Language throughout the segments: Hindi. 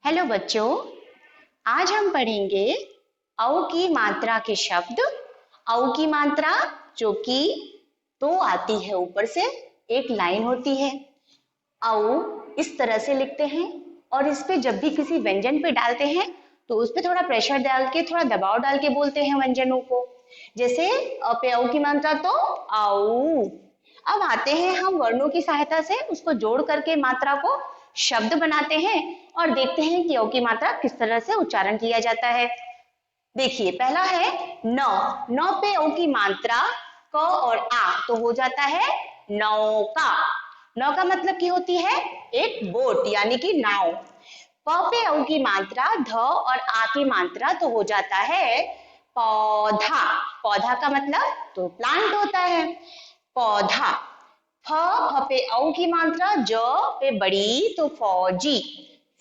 हेलो बच्चों, आज हम पढ़ेंगे औ की मात्रा के शब्द। औ की मात्रा जो कि दो आती है, ऊपर से एक लाइन होती है। औ इस तरह से लिखते हैं और इस पे जब भी किसी व्यंजन पे डालते हैं तो उस पे थोड़ा प्रेशर डाल के, थोड़ा दबाव डाल के बोलते हैं व्यंजनों को। जैसे अ पे औ की मात्रा तो औ। अब आते हैं हम वर्णों की सहायता से उसको जोड़ करके मात्रा को शब्द बनाते हैं और देखते हैं कि औ की मात्रा किस तरह से उच्चारण किया जाता है। देखिए, पहला है नौ। नौ पे औ की मात्रा क और आ तो हो जाता है नौका। नौ का मतलब की होती है एक बोट यानी कि नाव। प पे औ की मात्रा ध और आ की मात्रा तो हो जाता है पौधा। पौधा का मतलब तो प्लांट होता है, पौधा। फ पे औ की मात्रा ज पे बड़ी तो फौजी।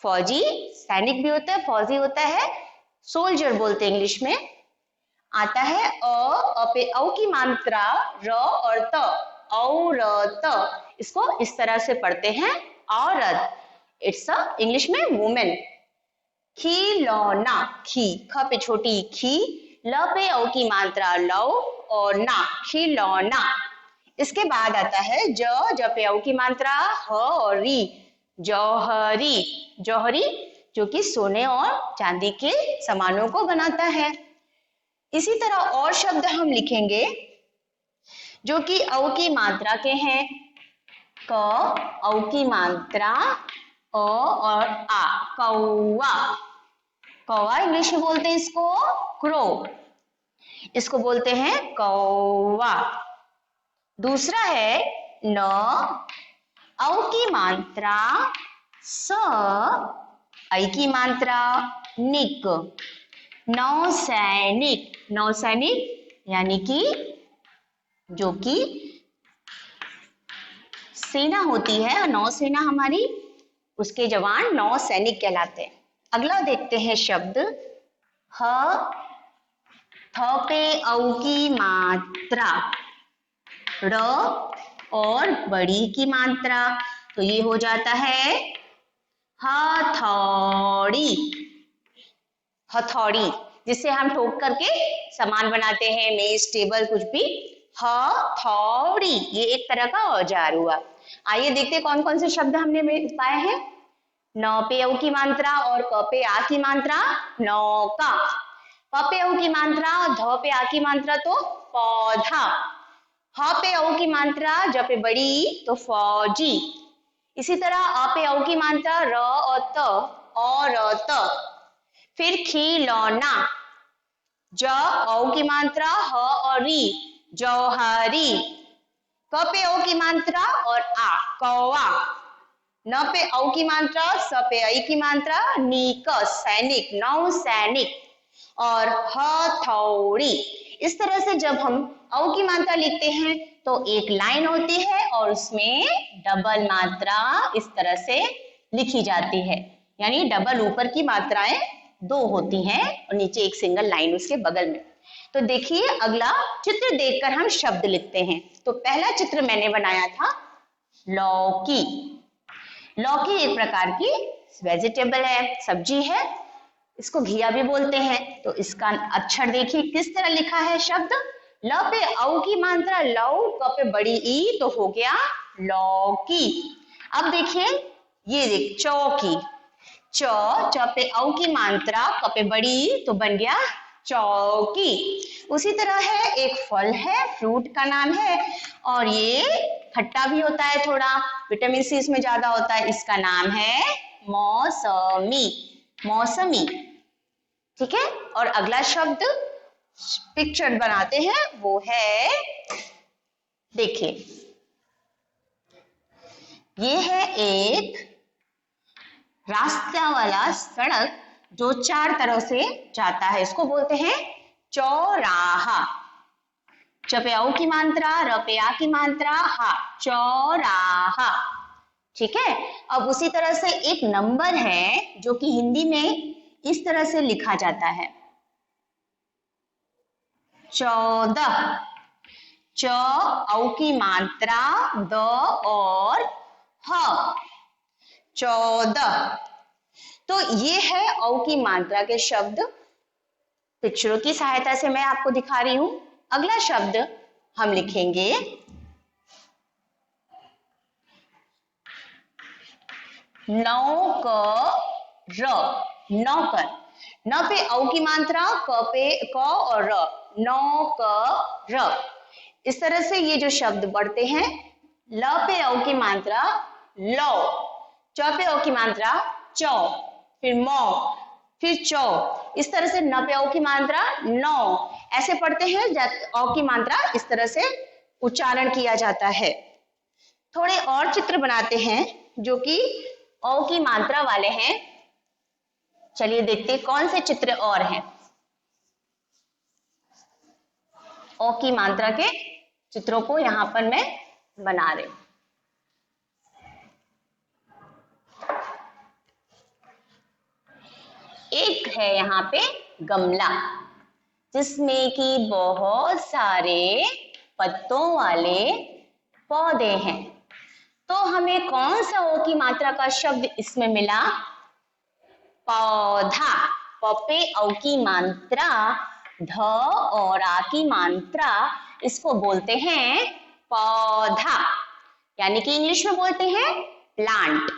फौजी सैनिक भी होता है, फौजी होता है, सोल्जर बोलते हैं इंग्लिश में। आता है अ पे औ की मात्रा र और त, औरत। इसको इस तरह से पढ़ते हैं औरत। इट्स अ इंग्लिश में वुमेन। खिलौना, खी, ख पे छोटी खी, ल पे औ की मात्रा लौ और ना, खिलौना। इसके बाद आता है ज पे औ की मात्रा ह और री, जौहरी। जौहरी जो कि सोने और चांदी के सामानों को बनाता है। इसी तरह और शब्द हम लिखेंगे जो कि औ की मात्रा के हैं। क औ की मात्रा अ और आ, कौवा। कौवा इंग्लिश में बोलते हैं इसको क्रो, इसको बोलते हैं कौवा। दूसरा है न, औ की मात्रा स, ऐ की मात्रा निक, नौसैनिक। नौसैनिक यानी कि जो कि सेना होती है, नौसेना हमारी, उसके जवान नौसैनिक कहलाते हैं। अगला देखते हैं शब्द ह। थ पे औ की मात्रा र और बड़ी की मात्रा तो ये हो जाता है हथौड़ी। हथौड़ी जिससे हम ठोक करके सामान बनाते हैं, मेज, टेबल, कुछ भी। हथौड़ी ये एक तरह का औजार हुआ। आइए देखते हैं कौन कौन से शब्द हमने पाए हैं। न पे औ की मात्रा और क पे आ की मात्रा नौका। प पे औ की मात्रा, ध पे आ की मात्रा तो पौधा। ह पे औ की मात्रा, ज पे बड़ी तो फौजी। इसी तरह अ पे औ की मात्रा र और त, औरत। फिर खिलौना, ज औ की मात्रा ह और री, जौहरी। क पे औ की मात्रा और आ, कौवा। न पे औ की मात्रा, स पे ऐ की मात्रा नीक, सैनिक, नौ सैनिक। और हथौड़ी। इस तरह से जब हम औ की मात्रा लिखते हैं तो एक लाइन होती है और उसमें डबल मात्रा इस तरह से लिखी जाती है, यानी डबल ऊपर की मात्राएं दो होती हैं और नीचे एक सिंगल लाइन उसके बगल में। तो देखिए, अगला चित्र देखकर हम शब्द लिखते हैं। तो पहला चित्र मैंने बनाया था लौकी। लौकी एक प्रकार की वेजिटेबल है, सब्जी है, इसको घिया भी बोलते हैं। तो इसका अक्षर देखिए किस तरह लिखा है शब्द। ल पे औ की मात्रा लौ, क पे बड़ी ई तो हो गया लौकी। अब देखिए, ये देख चौकी। च पे औ की मात्रा, क पे बड़ी तो बन गया चौकी। उसी तरह है, एक फल है, फ्रूट का नाम है और ये खट्टा भी होता है, थोड़ा विटामिन सी इसमें ज्यादा होता है। इसका नाम है मौसमी। मौसमी, ठीक है। और अगला शब्द पिक्चर बनाते हैं, वो है, देखिए, ये है एक रास्ता वाला सड़क जो चार तरह से जाता है, इसको बोलते हैं चौराहा। च पे औ की मात्रा, र पे आ की मात्रा हा, चौराहा, ठीक है। अब उसी तरह से एक नंबर है जो कि हिंदी में इस तरह से लिखा जाता है 14। च औ की मात्रा द और ह, 14। तो ये है औ की मात्रा के शब्द। पिक्चरों की सहायता से मैं आपको दिखा रही हूं। अगला शब्द हम लिखेंगे नौकर। नौकर, न पे औ की मात्रा, क पे क और र, नौकर। इस तरह से ये जो शब्द बढ़ते हैं, ल पे औ की मात्रा लो, च पे औ की मात्रा चौ, फिर मौ, फिर चौ। इस तरह से न पे औ की मात्रा नौ, ऐसे पढ़ते हैं। औ की मात्रा इस तरह से उच्चारण किया जाता है। थोड़े और चित्र बनाते हैं जो कि औ की मात्रा वाले हैं। चलिए देखते हैं कौन से चित्र और हैं। औ की मात्रा के चित्रों को यहां पर मैं बना रही हूं। एक है यहाँ पे गमला, जिसमें कि बहुत सारे पत्तों वाले पौधे हैं। तो हमें कौन सा ओ की मात्रा का शब्द इसमें मिला? पौधा। प पे औ की मात्रा, ध और आ की मात्रा, इसको बोलते हैं पौधा, यानी कि इंग्लिश में बोलते हैं प्लांट।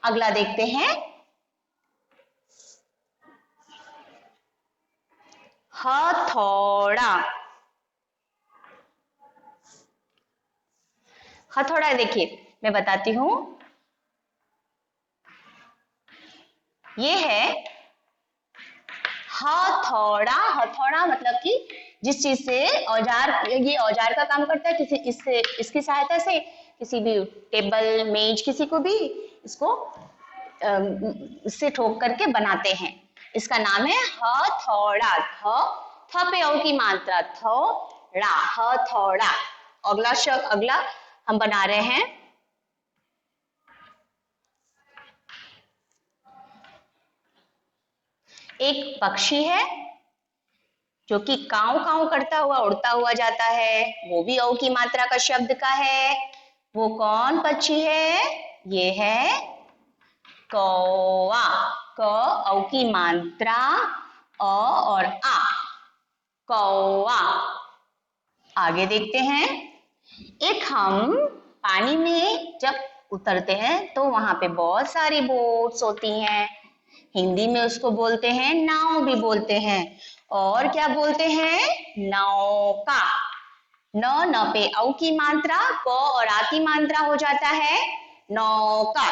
अगला देखते हैं हथौड़ा। हथौड़ा देखिए, मैं बताती हूं, ये है हथौड़ा। हथौड़ा मतलब कि जिस चीज से औजार, ये औजार का काम करता है। किसी इससे, इसकी सहायता से किसी भी टेबल, मेज, किसी को भी इसको इससे ठोक करके बनाते हैं। इसका नाम है हथौड़ा। थ पे औ की मात्रा, थौड़ा, हथौड़ा। अगला शब्द, अगला हम बना रहे हैं एक पक्षी है जो कि काऊ काऊ करता हुआ उड़ता हुआ जाता है। वो भी औ की मात्रा का शब्द का है। वो कौन पक्षी है? ये है कौवा। क औ की मात्रा, अ और आ, कौवा। आगे देखते हैं, एक हम पानी में जब उतरते हैं तो वहां पे बहुत सारी बोट्स होती हैं। हिंदी में उसको बोलते हैं नाव भी बोलते हैं। और क्या बोलते हैं? नौका। न पे औ की मात्रा, क और आ की मात्रा हो जाता है नौका।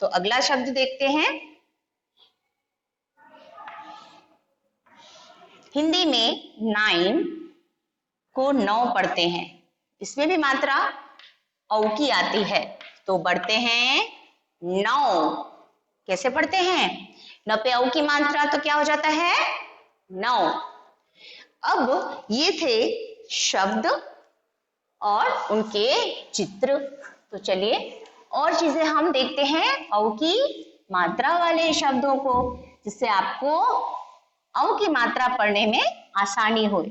तो अगला शब्द देखते हैं। हिंदी में 9 को 9 पढ़ते हैं। इसमें भी मात्रा औ की आती है, तो बढ़ते हैं 9। कैसे पढ़ते हैं? न पे औ की मात्रा तो क्या हो जाता है? 9। अब ये थे शब्द और उनके चित्र। तो चलिए और चीजें हम देखते हैं औ की मात्रा वाले शब्दों को, जिससे आपको औ की मात्रा पढ़ने में आसानी हो।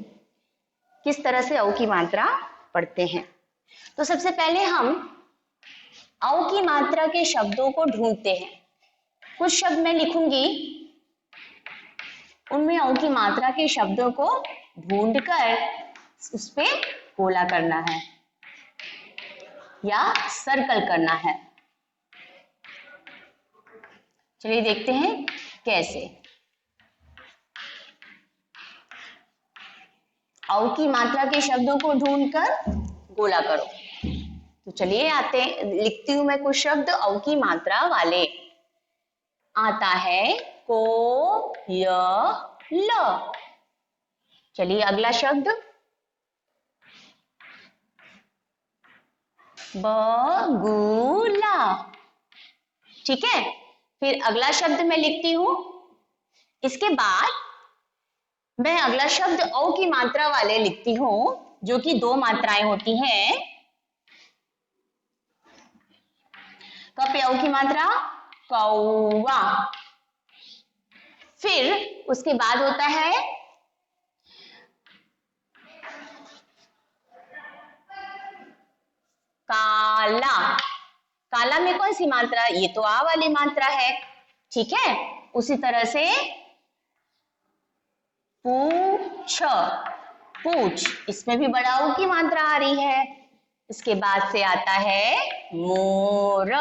किस तरह से औ की मात्रा पढ़ते हैं? तो सबसे पहले हम औ की मात्रा के शब्दों को ढूंढते हैं। कुछ शब्द मैं लिखूंगी, उनमें औ की मात्रा के शब्दों को ढूंढकर उस पे गोला करना है या सर्कल करना है। चलिए देखते हैं कैसे। औ की मात्रा के शब्दों को ढूंढकर गोला करो। तो चलिए आते, लिखती हूं मैं कुछ शब्द औ की मात्रा वाले। आता है को, य, ल। चलिए अगला शब्द बगुला। ठीक है, फिर अगला शब्द मैं लिखती हूं। इसके बाद मैं अगला शब्द औ की मात्रा वाले लिखती हूं, जो कि 2 मात्राएं होती हैं। क पे औ की मात्रा कौवा। फिर उसके बाद होता है काला। काला में कौन सी मात्रा? ये तो आ वाली मात्रा है। ठीक है। उसी तरह से पूछ, पूछ, इसमें भी बड़ा ऊ की मात्रा आ रही है। इसके बाद से आता है मोर,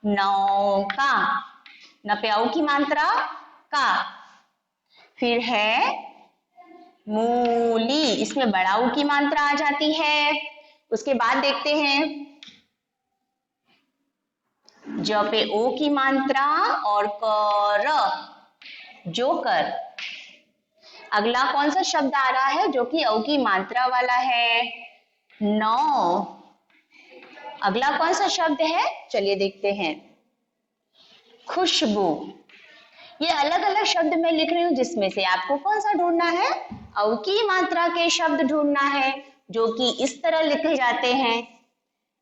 नौका, न पे औ की मात्रा का। फिर है मूली, इसमें बड़ा ऊ की मात्रा आ जाती है। उसके बाद देखते हैं ज पे ओ की मात्रा और कर, जोकर। अगला कौन सा शब्द आ रहा है जो कि औ की मात्रा वाला है? नौ। अगला कौन सा शब्द है? चलिए देखते हैं, खुशबू। ये अलग अलग शब्द मैं लिख रही हूं, जिसमें से आपको कौन सा ढूंढना है? औ की मात्रा के शब्द ढूंढना है जो कि इस तरह लिखे जाते हैं।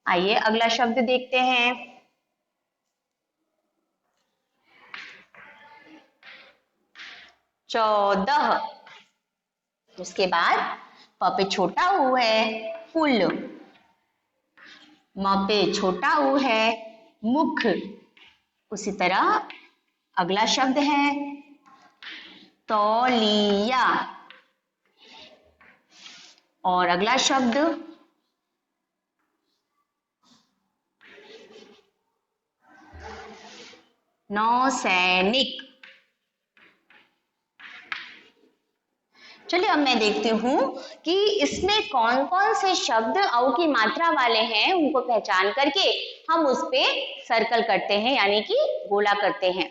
आइए अगला शब्द देखते हैं, 14। उसके बाद प पे छोटा ऊ है फूल, म पे छोटा ऊ है मुख। उसी तरह अगला शब्द है तौलिया, और अगला शब्द नौसैनिक। चलिए अब मैं देखती हूँ कि इसमें कौन कौन से शब्द औ की मात्रा वाले हैं, उनको पहचान करके हम उस पे सर्कल करते हैं, यानी कि गोला करते हैं।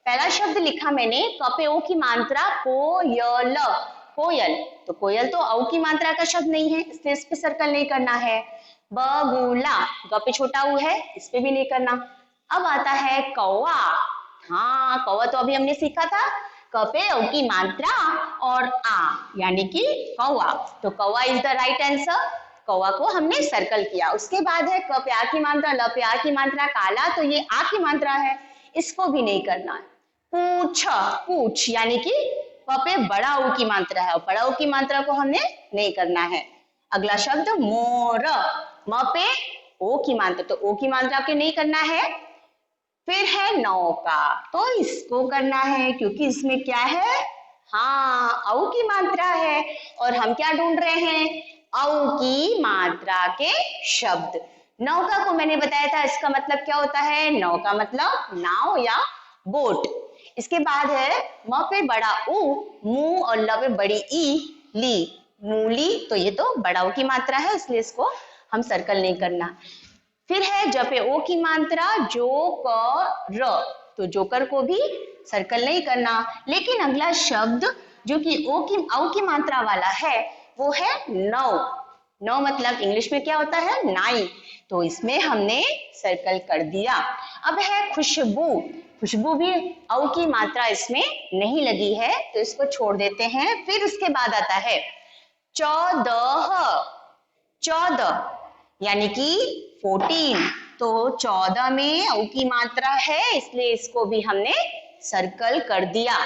पहला शब्द लिखा मैंने क पे ओ की मात्रा कोयल, कोयल। तो कोयल तो औ की मात्रा का शब्द नहीं है, इसलिए इस पे सर्कल नहीं करना है। बगुला, ग पे छोटा ऊ है, इस पे भी नहीं करना। अब आता है कौवा। हाँ, कौवा तो अभी हमने सीखा था, क पे औ की मात्रा और आ, यानी कि कौवा। तो कौवा इज द राइट आंसर। कौवा को हमने सर्कल किया। उसके बाद है क पे आ की मात्रा, ल पे आ की मात्रा, काला, तो ये आ की मात्रा है, इसको भी नहीं करना है। पूछ, पूछ यानी कि प पे बड़ा ऊ की मात्रा है, और बड़ा ऊ की मात्रा को हमने नहीं करना है। अगला शब्द मोर, म पे ओ की मात्रा, तो ओ की मात्रा के नहीं करना है। फिर है नौका, तो इसको करना है क्योंकि इसमें क्या है? हाँ, औ की मात्रा है, और हम क्या ढूंढ रहे हैं? औ की मात्रा के शब्द। नौका को मैंने बताया था, इसका मतलब क्या होता है? नौका मतलब नाव या बोट। इसके बाद है म पे बड़ा ऊ, मुंह, और ल पे बड़ी ई, ली, मूली। तो ये तो बड़ा ऊ की मात्रा है, इसलिए इसको हम सर्कल नहीं करना। फिर है ज पे ओ की मात्रा, जोकर, तो जोकर को भी सर्कल नहीं करना। लेकिन अगला शब्द जो कि औ की मात्रा वाला है वो है नौ। नौ मतलब इंग्लिश में क्या होता है? 9। तो इसमें हमने सर्कल कर दिया। अब है खुशबू। खुशबू भी औ की मात्रा इसमें नहीं लगी है, तो इसको छोड़ देते हैं। फिर उसके बाद आता है 14, 14 यानी कि 14। तो 14 में औ की मात्रा है, इसलिए इसको भी हमने सर्कल कर दिया।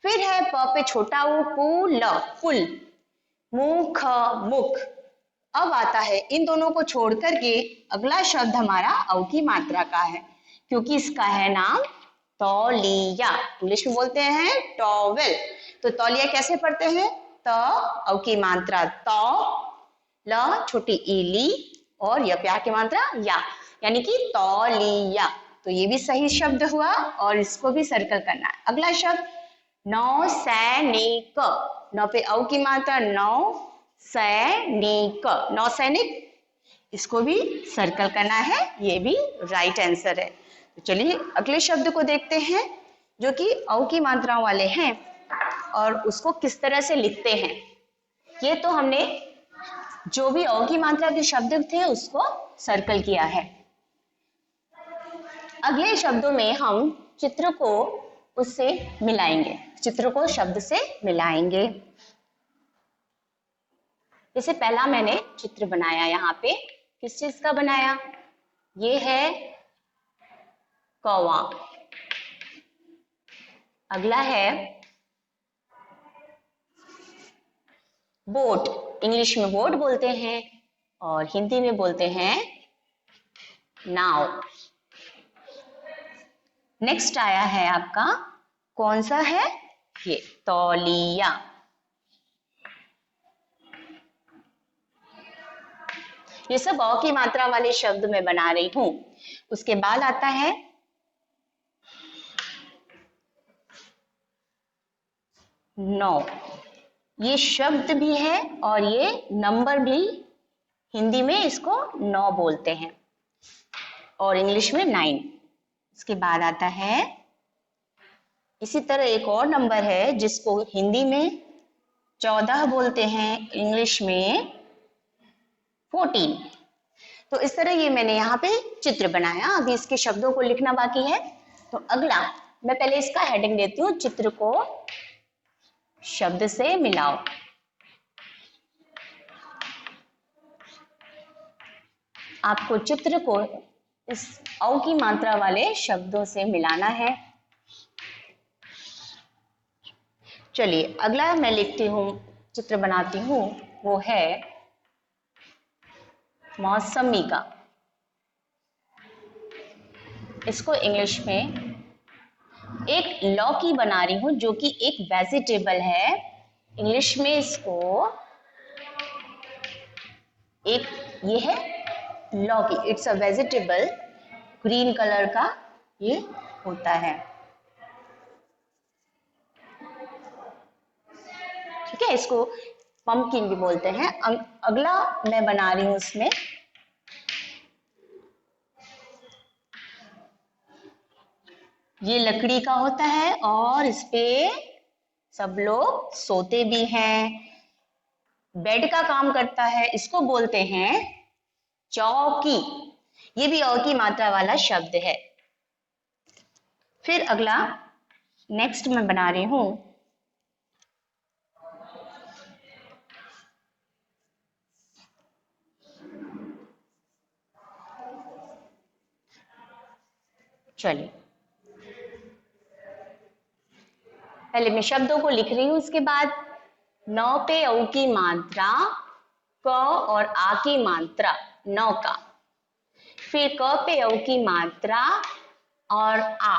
फिर है प पे छोटा ऊ, पुल, फुल, मुख, मुख। अब आता है इन दोनों को छोड़ करके अगला शब्द हमारा औ की मात्रा का है, क्योंकि इसका है नाम तौलिया। इंग्लिश में बोलते हैं टॉवेल। तो तौलिया कैसे पढ़ते हैं? त औ की मात्रा तौ, ल छोटी ई ली, और य प्या की मात्रा या, यानी कि तौलिया। तो ये भी सही शब्द हुआ, और इसको भी सर्कल करना है। अगला शब्द नौसैनिक, नौ पे औ की मात्रा, नौ सैनिक, नौसैनिक, इसको भी सर्कल करना है, ये भी राइट आंसर है। तो चलिए अगले शब्द को देखते हैं जो कि औ की मात्रा वाले हैं, और उसको किस तरह से लिखते हैं। ये तो हमने जो भी औ की मात्रा के शब्द थे उसको सर्कल किया है। अगले शब्दों में हम चित्र को उससे मिलाएंगे, चित्र को शब्द से मिलाएंगे। जैसे पहला मैंने चित्र बनाया, यहाँ पे किस चीज का बनाया? ये है कौवा। अगला है बोट, इंग्लिश में बोट बोलते हैं और हिंदी में बोलते हैं नाव। नेक्स्ट आया है आपका, कौन सा है ये, तौलिया। ये सब अ की मात्रा वाले शब्द मैं बना रही हूं। उसके बाद आता है 9। ये शब्द भी है और ये नंबर भी, हिंदी में इसको 9 बोलते हैं और इंग्लिश में 9। इसके बाद आता है, इसी तरह एक और नंबर है जिसको हिंदी में 14 बोलते हैं, इंग्लिश में 14। तो इस तरह ये मैंने यहाँ पे चित्र बनाया। अभी इसके शब्दों को लिखना बाकी है। तो अगला, मैं पहले इसका हेडिंग देती हूँ, चित्र को शब्द से मिलाओ। आपको चित्र को इस औ की मात्रा वाले शब्दों से मिलाना है। चलिए अगला मैं लिखती हूँ, चित्र बनाती हूँ, वो है मौसमी का। इसको इंग्लिश में एक लौकी बना रही हूँ जो कि एक वेजिटेबल है। इंग्लिश में इसको एक, ये है लौकी, it's a vegetable, green colour का ये होता है। ठीक है, इसको पंपकिन भी बोलते हैं। अगला मैं बना रही हूं इसमें, ये लकड़ी का होता है और इस पे सब लोग सोते भी हैं, बेड का काम करता है। इसको बोलते हैं चौकी। ये भी अ की मात्रा वाला शब्द है। फिर अगला नेक्स्ट मैं बना रही हूं, चलिए पहले मैं शब्दों को लिख रही हूं, उसके बाद 9 पे औ की मात्रा, क और आ की मात्रा, 9 का। फिर क पे औ की मात्रा और आ,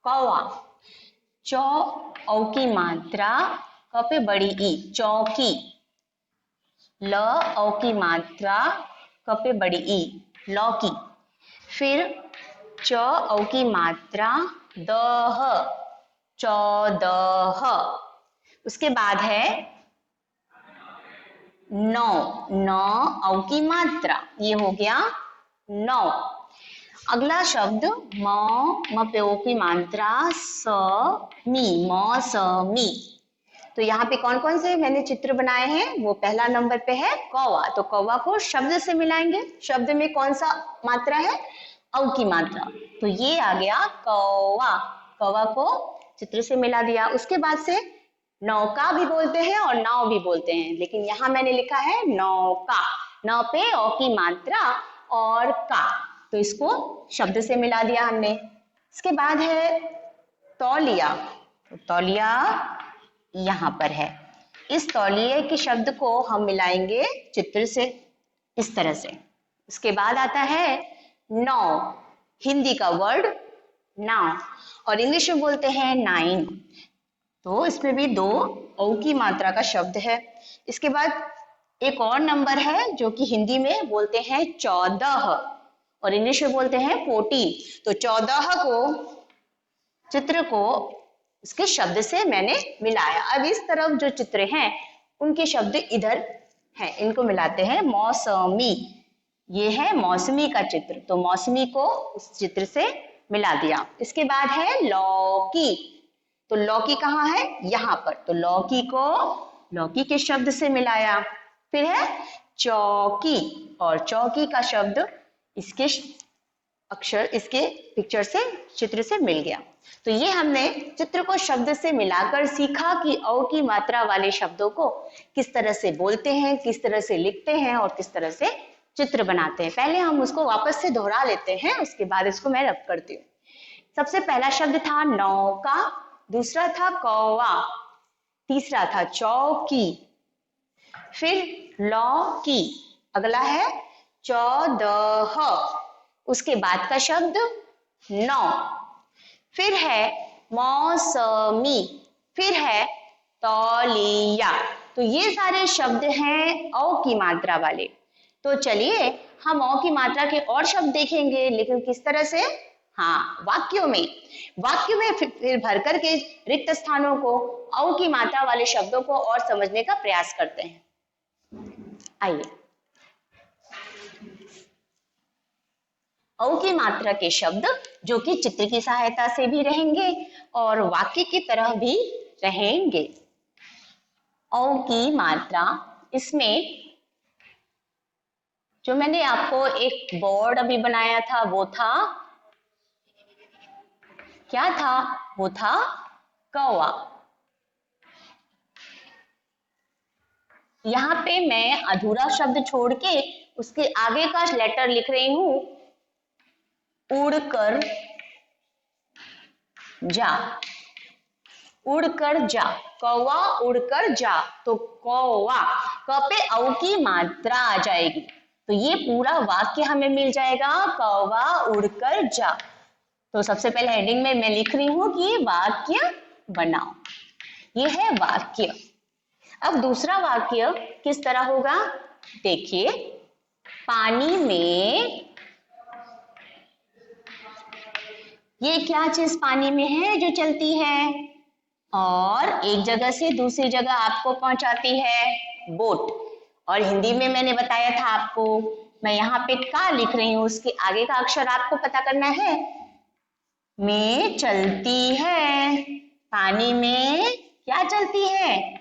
कौवा। चौ औ की मात्रा, क पे बड़ी ई, चौकी। ल औ की मात्रा, क पे बड़ी ई, लौकी। फिर च औ की मात्रा, दह, चौदह। उसके बाद है 9, 9 औ की मात्रा, ये हो गया 9। अगला शब्द म पे ओ की मात्रा, स मी, मौसमी। तो यहाँ पे कौन कौन से मैंने चित्र बनाए हैं, वो पहला नंबर पे है कौवा। तो कौवा को शब्द से मिलाएंगे। शब्द में कौन सा मात्रा है, औ की मात्रा, तो ये आ गया कौवा। कौवा को चित्र से मिला दिया। उसके बाद से नौका भी बोलते हैं और नाव भी बोलते हैं, लेकिन यहाँ मैंने लिखा है नौका। न पे औ की मात्रा और का, तो इसको शब्द से मिला दिया हमने। इसके बाद है तौलिया। तो तौलिया यहाँ पर है। इस तौलिए के शब्द को हम मिलाएंगे चित्र से, इस तरह से। उसके बाद आता है 9, हिंदी का वर्ड नाउ, और इंग्लिश में बोलते हैं 9। तो इसमें भी 2 औ की मात्रा का शब्द है। इसके बाद एक और नंबर है जो कि हिंदी में बोलते हैं 14 और इंग्लिश में बोलते हैं 14। तो 14 को, चित्र को इसके शब्द से मैंने मिलाया। अब इस तरफ जो चित्र हैं उनके शब्द इधर हैं, इनको मिलाते हैं। मौसमी, ये है मौसमी का चित्र, तो मौसमी को इस चित्र से मिला दिया। इसके बाद है लौकी। तो लौकी कहाँ है, यहाँ पर, तो लौकी को लौकी के शब्द से मिलाया। फिर है चौकी, और चौकी का शब्द इसके अक्षर, इसके पिक्चर से, चित्र से मिल गया। तो ये हमने चित्र को शब्द से मिलाकर सीखा कि औ की मात्रा वाले शब्दों को किस तरह से बोलते हैं, किस तरह से लिखते हैं और किस तरह से चित्र बनाते हैं। पहले हम उसको वापस से दोहरा लेते हैं, उसके बाद इसको मैं रब करती हूँ। सबसे पहला शब्द था नौका, दूसरा था कौवा, तीसरा था चौकी, फिर लौकी, अगला है 14, उसके बाद का शब्द 9, फिर है मौसमी, फिर है तौलिया। तो ये सारे शब्द हैं औ की मात्रा वाले। तो चलिए हम औ की मात्रा के और शब्द देखेंगे, लेकिन किस तरह से? हाँ, वाक्यों में। वाक्य में फिर भर करके रिक्त स्थानों को औ की मात्रा वाले शब्दों को और समझने का प्रयास करते हैं। आइए, औ की मात्रा के शब्द जो कि चित्र की सहायता से भी रहेंगे और वाक्य की तरह भी रहेंगे। औ की मात्रा, इसमें जो मैंने आपको एक बोर्ड अभी बनाया था वो था, क्या था? वो था कौवा। यहाँ पे मैं अधूरा शब्द छोड़ के उसके आगे का लेटर लिख रही हूं, उड़कर जा। उड़कर जा, कौवा उड़कर जा। तो कौवा, क पे औ की मात्रा आ जाएगी, तो ये पूरा वाक्य हमें मिल जाएगा, कौवा उड़कर जा। तो सबसे पहले हेडिंग में मैं लिख रही हूं कि वाक्य बनाओ। ये है वाक्य। अब दूसरा वाक्य किस तरह होगा? देखिए, पानी में, ये क्या चीज पानी में है जो चलती है और एक जगह से दूसरी जगह आपको पहुंचाती है? बोट। और हिंदी में मैंने बताया था आपको, मैं यहाँ पे का लिख रही हूँ, उसके आगे का अक्षर आपको पता करना है। में चलती है, पानी में क्या चलती है?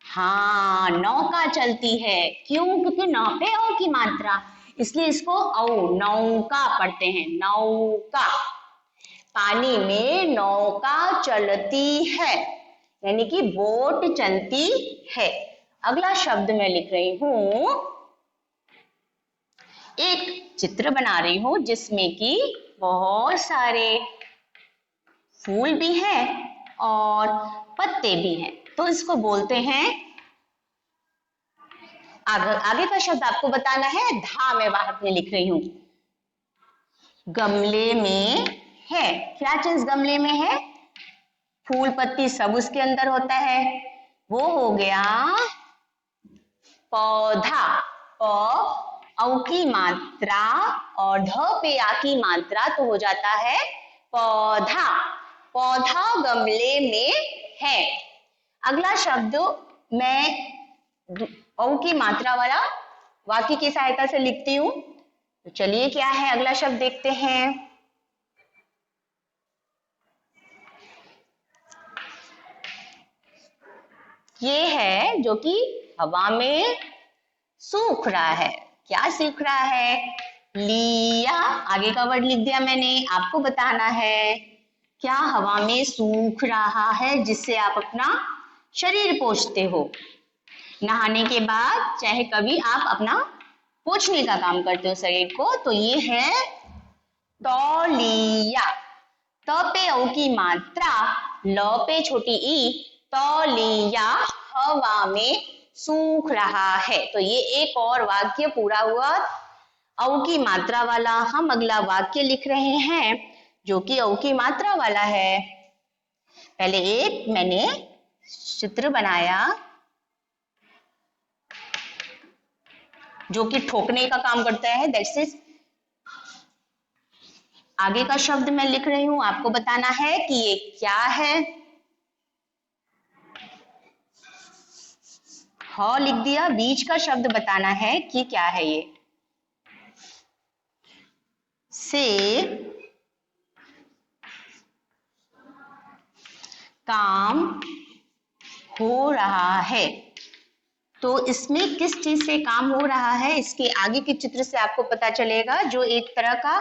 हाँ, नौका चलती है। क्यों? क्योंकि नौ पे औ की मात्रा, इसलिए इसको औ, नौका पढ़ते हैं, नौका। पानी में नौका चलती है, यानी कि बोट चलती है। अगला शब्द मैं लिख रही हूं, एक चित्र बना रही हूं जिसमें कि बहुत सारे फूल भी हैं और पत्ते भी हैं, तो इसको बोलते हैं, आगे का शब्द आपको बताना है। धा मैं बाहर में लिख रही हूं, गमले में है। क्या चीज गमले में है? फूल पत्ती सब उसके अंदर होता है, वो हो गया पौधा। औ की मात्रा और ध पे आ की मात्रा, तो हो जाता है पौधा। पौधा गमले में है। अगला शब्द मैं औ की मात्रा वाला वाक्य की सहायता से लिखती हूं। तो चलिए क्या है अगला शब्द देखते हैं। ये है जो कि हवा में सूख रहा है। क्या सूख रहा है? लिया, आगे का वर्ड लिख दिया मैंने। आपको बताना है क्या हवा में सूख रहा है, जिससे आप अपना शरीर पोंछते हो। नहाने के बाद चाहे कभी आप अपना पोंछने का काम करते हो शरीर को, तो ये है तौलिया। त पे औ की मात्रा, ल पे छोटी ई, तौलिया हवा में सूख रहा है। तो ये एक और वाक्य पूरा हुआ औ की मात्रा वाला। हम अगला वाक्य लिख रहे हैं जो कि औ की मात्रा वाला है। पहले एक मैंने चित्र बनाया जो कि ठोकने का काम करता है, दैट्स इट। आगे का शब्द मैं लिख रही हूं, आपको बताना है कि ये क्या है। ह लिख दिया, बीच का शब्द बताना है कि क्या है ये। से काम हो रहा है। तो इसमें किस चीज से काम हो रहा है, इसके आगे के चित्र से आपको पता चलेगा। जो एक तरह का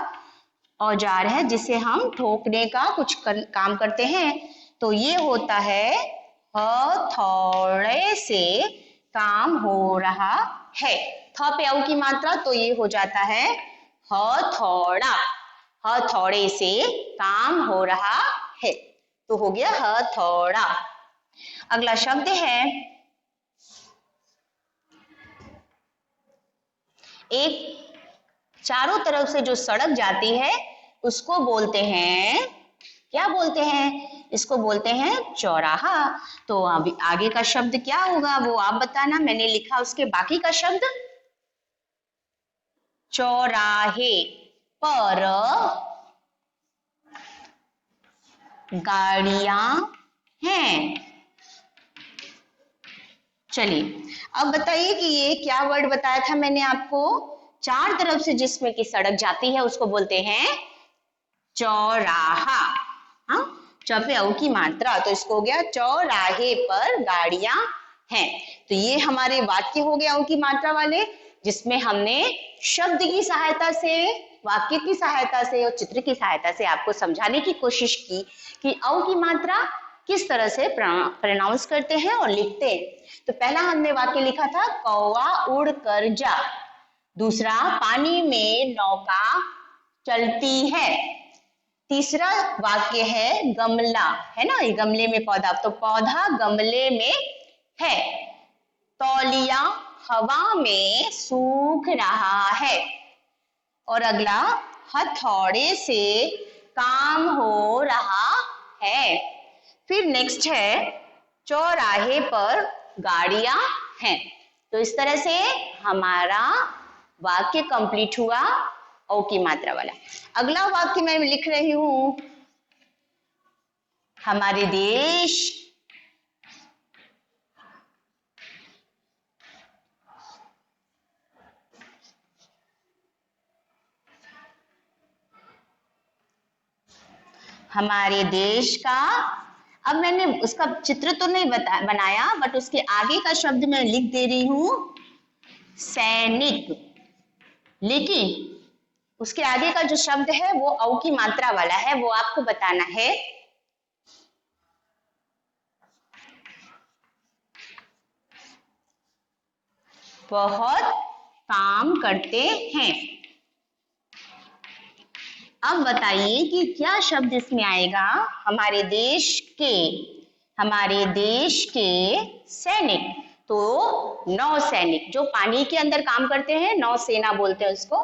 औजार है जिसे हम ठोकने का कुछ काम करते हैं, तो ये होता है हथौड़े से काम हो रहा है। थ पे औ की मात्रा, तो ये हो जाता है हथौड़ा। हथौड़े से काम हो रहा है, तो हो गया हथौड़ा। अगला शब्द है, एक चारों तरफ से जो सड़क जाती है उसको बोलते हैं क्या बोलते हैं? इसको बोलते हैं चौराहा। तो अभी आगे का शब्द क्या होगा वो आप बताना। मैंने लिखा उसके बाकी का शब्द चौराहे पर गाड़ियां हैं। चलिए अब बताइए कि ये क्या वर्ड बताया था मैंने आपको? चार तरफ से जिसमें की सड़क जाती है उसको बोलते हैं चौराहा। हाँ, च पे औ की मात्रा, तो इसको हो गया चौराहे पर गाड़ियां हैं। तो ये हमारे वाक्य हो गया औ की मात्रा वाले, जिसमें हमने शब्द की सहायता से, वाक्य की सहायता से और चित्र की सहायता से आपको समझाने की कोशिश की कि औ की मात्रा किस तरह से प्रोनाउंस करते हैं और लिखते हैं। तो पहला हमने वाक्य लिखा था कौवा उड़ कर जा। दूसरा, पानी में नौका चलती है। तीसरा वाक्य है गमला, है ना, ये गमले में पौधा, तो पौधा गमले में है। तौलिया हवा में सूख रहा है। और अगला, हथौड़े से काम हो रहा है। फिर नेक्स्ट है चौराहे पर गाड़ियां हैं। तो इस तरह से हमारा वाक्य कंप्लीट हुआ औ की मात्रा वाला। अगला वाक्य मैं लिख रही हूं, हमारे देश हमारे देश का, अब मैंने उसका चित्र तो नहीं बनाया, बट उसके आगे का शब्द मैं लिख दे रही हूं सैनिक, लेकिन उसके आगे का जो शब्द है वो औ की मात्रा वाला है, वो आपको बताना है। बहुत काम करते हैं। अब बताइए कि क्या शब्द इसमें आएगा? हमारे देश के सैनिक, तो नौसैनिक, जो पानी के अंदर काम करते हैं, नौसेना बोलते हैं उसको।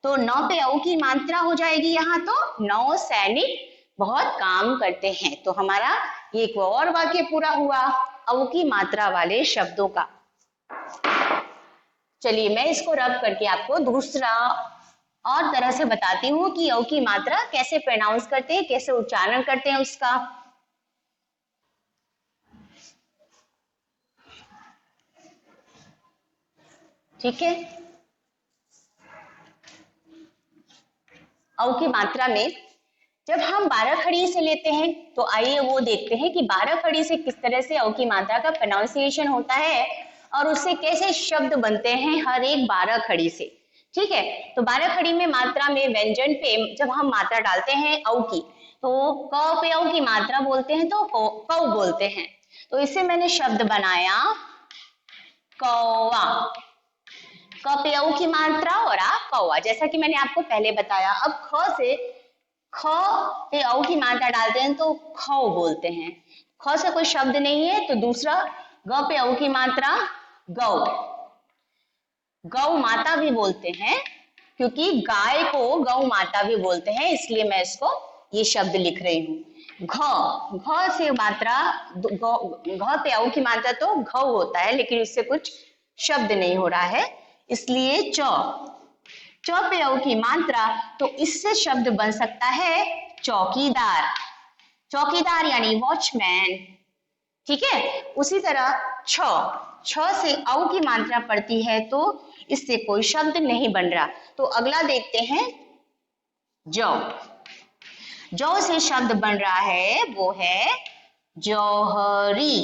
तो नौ पे औ की मात्रा हो जाएगी यहाँ, तो नौसैनिक बहुत काम करते हैं। तो हमारा एक और वाक्य पूरा हुआ औ की मात्रा वाले शब्दों का। चलिए मैं इसको रब करके आपको दूसरा और तरह से बताती हूँ कि औ की मात्रा कैसे प्रोनाउंस करते हैं, कैसे उच्चारण करते हैं उसका। ठीक है, औ की मात्रा में जब हम 12 खड़ी से लेते हैं तो आइए वो देखते हैं कि 12 खड़ी से किस तरह से औ की मात्रा का प्रोनाउंसिएशन होता है और उससे कैसे शब्द बनते हैं हर एक 12 खड़ी से। ठीक है, तो 12 खड़ी में मात्रा में व्यंजन पे जब हम मात्रा डालते हैं औ की, तो क पे औ की मात्रा बोलते हैं तो कौ बोलते हैं। तो इससे मैंने शब्द बनाया कौवा। क पे औ की मात्रा और आ कौवा, जैसा कि मैंने आपको पहले बताया। अब ख पे औ की मात्रा डालते हैं तो खौ बोलते हैं। ख से कोई शब्द नहीं है, तो दूसरा ग पे औ की मात्रा गौ। गौ माता भी बोलते हैं, क्योंकि गाय को गौ माता भी बोलते हैं, इसलिए मैं इसको ये शब्द लिख रही हूँ। घ से मात्रा, घ पे औ की मात्रा तो घौ होता है, लेकिन इससे कुछ शब्द नहीं हो रहा है, इसलिए च पे औ की मात्रा, तो इससे शब्द बन सकता है चौकीदार। चौकीदार यानी वॉचमैन। ठीक है, उसी तरह छ से औ की मात्रा पड़ती है तो इससे कोई शब्द नहीं बन रहा। तो अगला देखते हैं जौ। जौ से शब्द बन रहा है वो है जौहरी।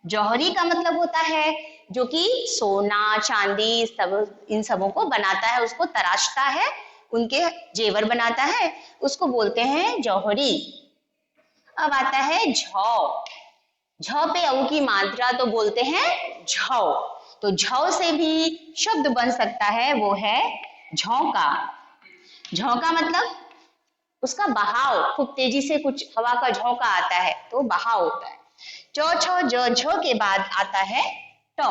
जौहरी का मतलब होता है जो कि सोना चांदी सब इन सबों को बनाता है, उसको तराशता है, उनके जेवर बनाता है, उसको बोलते हैं जौहरी। अब आता है झौ। झ पे औ की मात्रा तो बोलते हैं झौ, तो झौ से भी शब्द बन सकता है, वो है झोंका। झोंका मतलब उसका बहाव, खूब तेजी से कुछ हवा का झोंका आता है तो बहाव होता है। चौ छ ज झ के बाद आता है ट।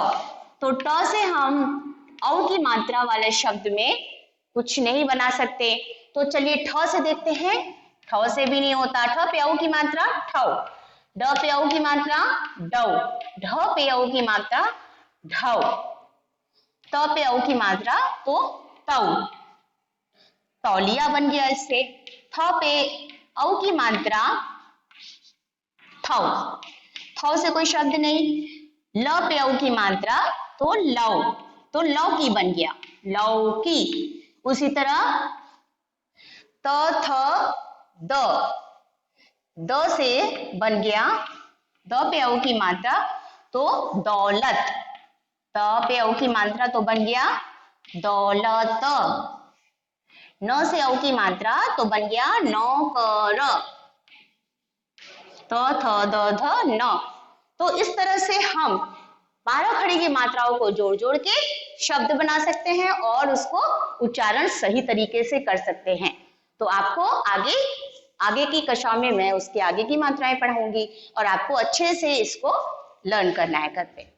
तो ट से हम औ की मात्रा वाले शब्द में कुछ नहीं बना सकते, तो चलिए ठ से देखते हैं ठ से भी नहीं होता। ठ पे औ की मात्रा ठौ, ड पे औ की मात्रा डौ, ढ पे औ की मात्रा ढौ, त पे औ की मात्रा तो तौ, तौलिया बन गया इससे। थ पे औ की मात्रा थौ, थौ से कोई शब्द नहीं। ल पे औ की मात्रा तो लौ, तो लौकी बन गया, लौकी। उसी तरह त थ द, द से बन गया द पे औ की मात्रा तो दौलत, त पे औ की मात्रा तो बन गया दौलत। न से औ की मात्रा तो बन गया नौकर, त थ द ध न। तो इस तरह से हम 12 खड़ी की मात्राओं को जोड़ जोड़ के शब्द बना सकते हैं और उसको उच्चारण सही तरीके से कर सकते हैं। तो आपको आगे की कक्षाओं में मैं उसके आगे की मात्राएं पढ़ाऊंगी और आपको अच्छे से इसको लर्न करना है घर पे।